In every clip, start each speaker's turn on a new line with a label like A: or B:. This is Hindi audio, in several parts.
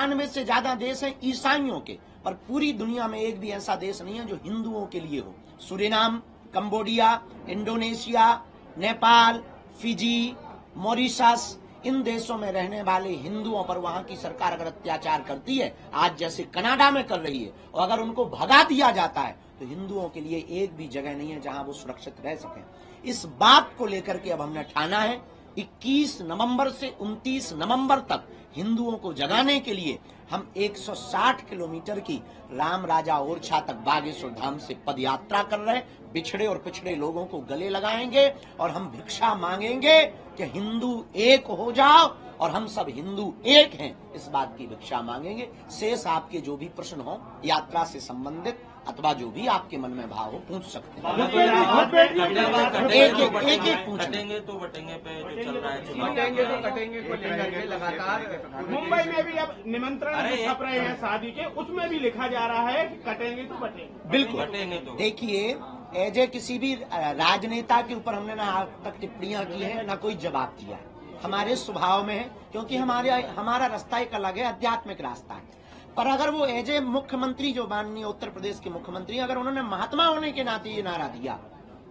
A: 95 से ज्यादा देश हैं ईसाइयों के, पर पूरी दुनिया में एक भी ऐसा देश नहीं है जो हिंदुओं के लिए हो। Suriname, Cambodia, Indonesia, Nepal, Fiji, Mauritius, इन देशों में रहने वाले हिंदुओं पर वहां की सरकार अगर अत्याचार करती है, आज जैसे कनाडा में कर रही है, और अगर उनको भगा दिया जाता है, तो हिंदुओं के लिए एक भी जगह नहीं है जहां वो सुरक्षित रह सकें। इस बात को लेकर के अब हमने ठाना है 21 नवंबर से 29 नवंबर तक हिंदुओं को जगाने के लिए हम 160 किलोमीटर की राम राजा ओरछा तक बागेश्वर धाम से पद यात्रा कर रहे हैं। बिछड़े और पिछड़े लोगों को गले लगाएंगे और हम भिक्षा मांगेंगे कि हिंदू एक हो जाओ और हम सब हिंदू एक हैं, इस बात की भिक्षा मांगेंगे। शेष आपके जो भी प्रश्न हो यात्रा से संबंधित अथवा जो भी आपके मन में भाव हो पूछ सकते हैं। एक
B: पूछेंगे तो बटेंगे पे जो चल रहा है,
C: बटेंगे तो कटेंगे को लेकर के लगातार मुंबई में भी अब निमंत्रण छप रहे हैं शादी के, उसमें भी लिखा जा रहा है कि कटेंगे तो बटेंगे।
A: बिल्कुल
B: बटेंगे तो
A: देखिए, एज ए किसी भी राजनेता के ऊपर हमने ना आज तक टिप्पणियां की है ना कोई जवाब दिया है। हमारे स्वभाव में है, क्योंकि हमारा रास्ता एक अलग है, आध्यात्मिक रास्ता है। पर अगर वो एज ए मुख्यमंत्री, जो माननीय उत्तर प्रदेश के मुख्यमंत्री, अगर उन्होंने महात्मा होने के नाते ये नारा दिया,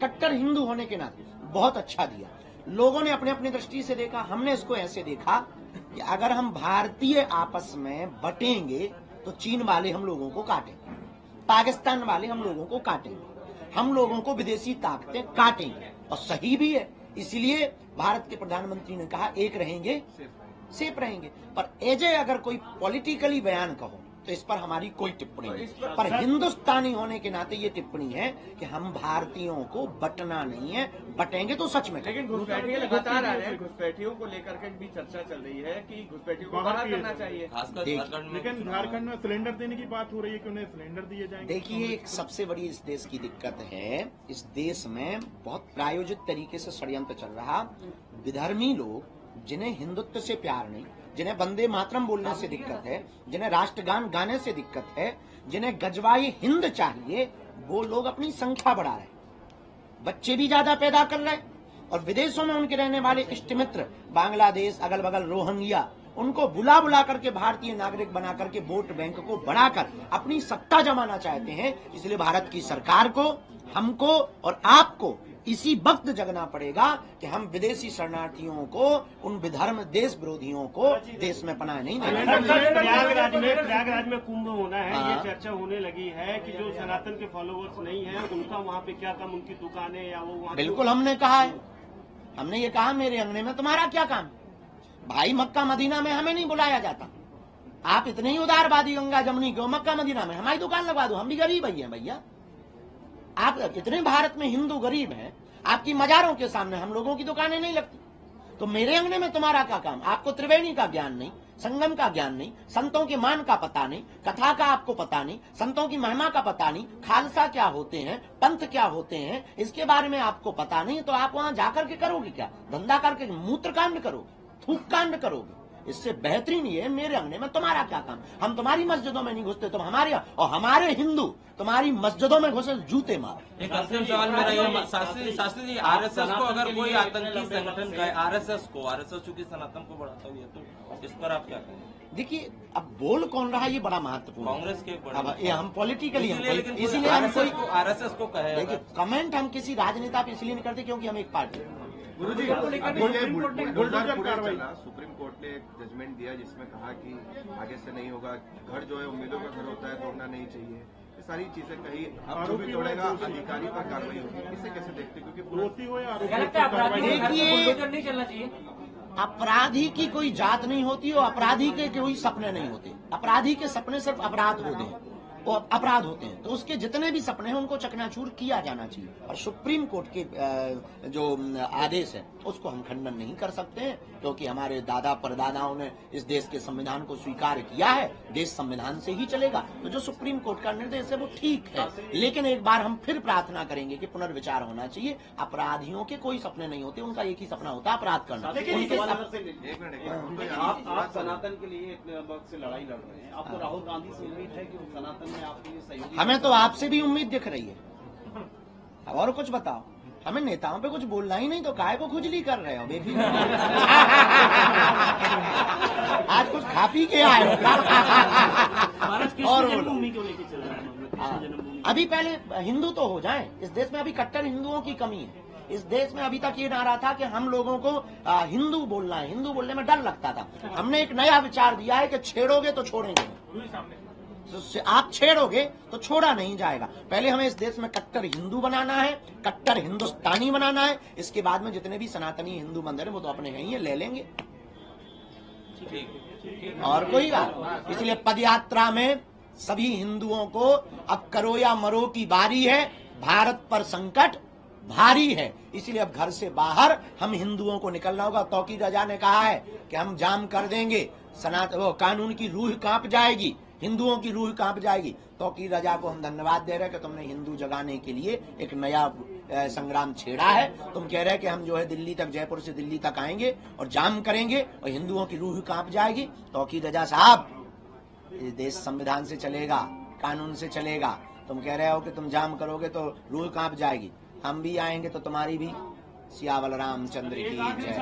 A: कट्टर हिंदू होने के नाते, बहुत अच्छा दिया। लोगों ने अपने अपनी दृष्टि से देखा, हमने इसको ऐसे देखा कि अगर हम भारतीय आपस में बटेंगे तो चीन वाले हम लोगों को काटेंगे, पाकिस्तान वाले हम लोगों को काटेंगे, हम लोगों को विदेशी ताकतें काटेंगे, और सही भी है। इसलिए भारत के प्रधानमंत्री ने कहा एक रहेंगे सेफ रहेंगे। पर एजे अगर कोई पॉलिटिकली बयान कहो तो इस पर हमारी कोई टिप्पणी नहीं, पर हिंदुस्तानी होने के नाते ये टिप्पणी है कि हम भारतीयों को बटना नहीं है, बटेंगे तो सच में।
C: लेकिन घुसपैठिए लगातार आ रहे हैं, घुसपैठियों को लेकर के भी चर्चा चल रही है कि घुसपैठियों को बाहर करना चाहिए।
D: लेकिन झारखंड में सिलेंडर देने की बात हो रही है कि उन्हें सिलेंडर दिए जाएंगे।
A: देखिए, एक सबसे बड़ी इस देश की दिक्कत है, इस देश में बहुत प्रायोजित तरीके से षड्यंत्र चल रहा। विधर्मी लोग जिन्हें हिंदुत्व से प्यार नहीं, जिन्हें वंदे मातरम बोलने से दिक्कत है, जिन्हें राष्ट्रगान गाने से दिक्कत है, जिन्हें गजवाई हिंद चाहिए, वो लोग अपनी संख्या बढ़ा रहे हैं, बच्चे भी ज्यादा पैदा कर रहे हैं, और विदेशों में उनके रहने वाले इष्ट मित्र बांग्लादेश, अगल बगल रोहिंग्या, उनको बुला बुला करके भारतीय नागरिक बना करके वोट बैंक को बढ़ाकर अपनी सत्ता जमाना चाहते हैं। इसलिए भारत की सरकार को, हमको और आपको इसी वक्त जगना पड़ेगा कि हम विदेशी शरणार्थियों को, उन विधर्म देश विरोधियों को देश में पनाह नहीं देंगे।
D: प्रयागराज में कुंभ होना है, ये चर्चा होने लगी है कि जो सनातन के फॉलोअर्स नहीं है उनका वहाँ पे क्या काम, उनकी दुकानें या वो वहाँ।
A: बिल्कुल हमने कहा है, हमने ये कहा मेरे अंगने में तुम्हारा क्या काम भाई, मक्का मदीना में हमें नहीं बुलाया जाता। आप इतने ही उदारवादी गंगा जमुनी क्यों, मक्का मदीना में हमारी दुकान लगवा दो, हम भी गरीब ही हैं भैया। आप इतने भारत में हिंदू गरीब हैं, आपकी मजारों के सामने हम लोगों की दुकानें नहीं लगती, तो मेरे अंगने में तुम्हारा क्या काम। आपको त्रिवेणी का ज्ञान नहीं, संगम का ज्ञान नहीं, संतों के मान का पता नहीं, कथा का आपको पता नहीं, संतों की महिमा का पता नहीं, खालसा क्या होते हैं, पंथ क्या होते हैं, इसके बारे में आपको पता नहीं, तो आप वहां जाकर के करोगे क्या, धंधा करके मूत्र कांड करोगे, थूक कांड करोगे। इससे बेहतरीन ये मेरे अंगने में तुम्हारा क्या काम। हम तुम्हारी मस्जिदों में नहीं घुसते, तुम हमारे, और हमारे हिंदू तुम्हारी मस्जिदों में घुसे जूते मारो।
B: एक अंतिम सवाल मेरा ये, शास्त्री जी, आरएसएस को अगर कोई आतंकी संगठन कहे, आरएसएस चूंकि सनातन को बढ़ाता हुआ, तो इस पर आप क्या कहेंगे?
A: देखिए, अब बोल कौन रहा है ये बड़ा महत्वपूर्ण।
B: कांग्रेस के
A: अब ये हम पॉलिटिकली,
B: इसलिए हम आरएसएस को कहे।
A: देखिए, कमेंट हम किसी राजनेता पे इसलिए नहीं करते क्योंकि हम एक पार्टी।
E: गुरुजी, बुलडोजर कार्रवाई, सुप्रीम कोर्ट ने एक जजमेंट दिया जिसमें कहा कि आगे से नहीं होगा, घर जो है उम्मीदों का घर होता है, तोड़ना नहीं चाहिए, ये सारी चीजें कही। अब जो भी तोड़ेगा अधिकारी पर कार्रवाई होगी, इसे कैसे देखते, क्योंकि
A: देखिए, अपराधी की कोई जात नहीं होती और अपराधी के कोई सपने नहीं होते। अपराधी के सपने सिर्फ अपराध होते हैं, वो अपराध होते हैं, तो उसके जितने भी सपने हैं उनको चकनाचूर किया जाना चाहिए। और सुप्रीम कोर्ट के जो आदेश है उसको हम खंडन नहीं कर सकते हैं, क्योंकि हमारे दादा परदादाओं ने इस देश के संविधान को स्वीकार किया है, देश संविधान से ही चलेगा। तो जो सुप्रीम कोर्ट का निर्देश है वो ठीक है, लेकिन एक बार हम फिर प्रार्थना करेंगे कि पुनर्विचार होना चाहिए। अपराधियों के कोई सपने नहीं होते, उनका एक ही सपना होता है अपराध करना।
F: आप सनातन के लिए इतने वक्त से लड़ाई लड़ रहे हैं, आपको राहुल गांधी से उम्मीद है कि वो सनातन में आपके लिए सहयोगी?
A: हमें तो आपसे भी उम्मीद दिख रही है, और कुछ बताओ। हमें नेताओं पे कुछ बोलना ही नहीं तो काहे को खुजली कर रहे हो बेफिक्र आज कुछ खा पी के आए हो
D: महाराज कृष्ण
A: और
D: जन्मभूमि क्यों लेके चल रहा है मामला? कृष्ण जन्मभूमि
A: अभी पहले हिंदू तो हो जाएं। इस देश में अभी कट्टर हिंदुओं की कमी है। इस देश में अभी तक ये नारा था कि हम लोगों को हिंदू बोलना है, हिंदू बोलने में डर लगता था। हमने एक नया विचार दिया है कि छेड़ोगे तो छोड़ेंगे नहीं। तो आप छेड़ोगे तो छोड़ा नहीं जाएगा। पहले हमें इस देश में कट्टर हिंदू बनाना है, कट्टर हिंदुस्तानी बनाना है। इसके बाद में जितने भी सनातनी हिंदू मंदिर है वो तो अपने हैं ही, ले लेंगे। और कोई बात। इसलिए पदयात्रा में सभी हिंदुओं को अब करो या मरो की बारी है। भारत पर संकट भारी है, इसलिए अब घर से बाहर हम हिंदुओं को निकलना होगा। तौकीर रजा ने कहा है कि हम जाम कर देंगे, कानून की रूह कांप जाएगी, हिंदुओं की रूह कांप जाएगी। तौकीर रजा को हम धन्यवाद दे रहे हैं कि तुमने हिंदू जगाने के लिए एक नया संग्राम छेड़ा है। तुम कह रहे हैं कि हम जो है दिल्ली तक, जयपुर से दिल्ली तक आएंगे और जाम करेंगे और हिंदुओं की रूह कांप जाएगी। तौकीर रजा साहब, ये देश संविधान से चलेगा, कानून से चलेगा। तुम कह रहे हो कि तुम जाम करोगे तो रूह कांप जाएगी। हम भी आएंगे तो तुम्हारी भी। सियावल रामचंद्र की जय।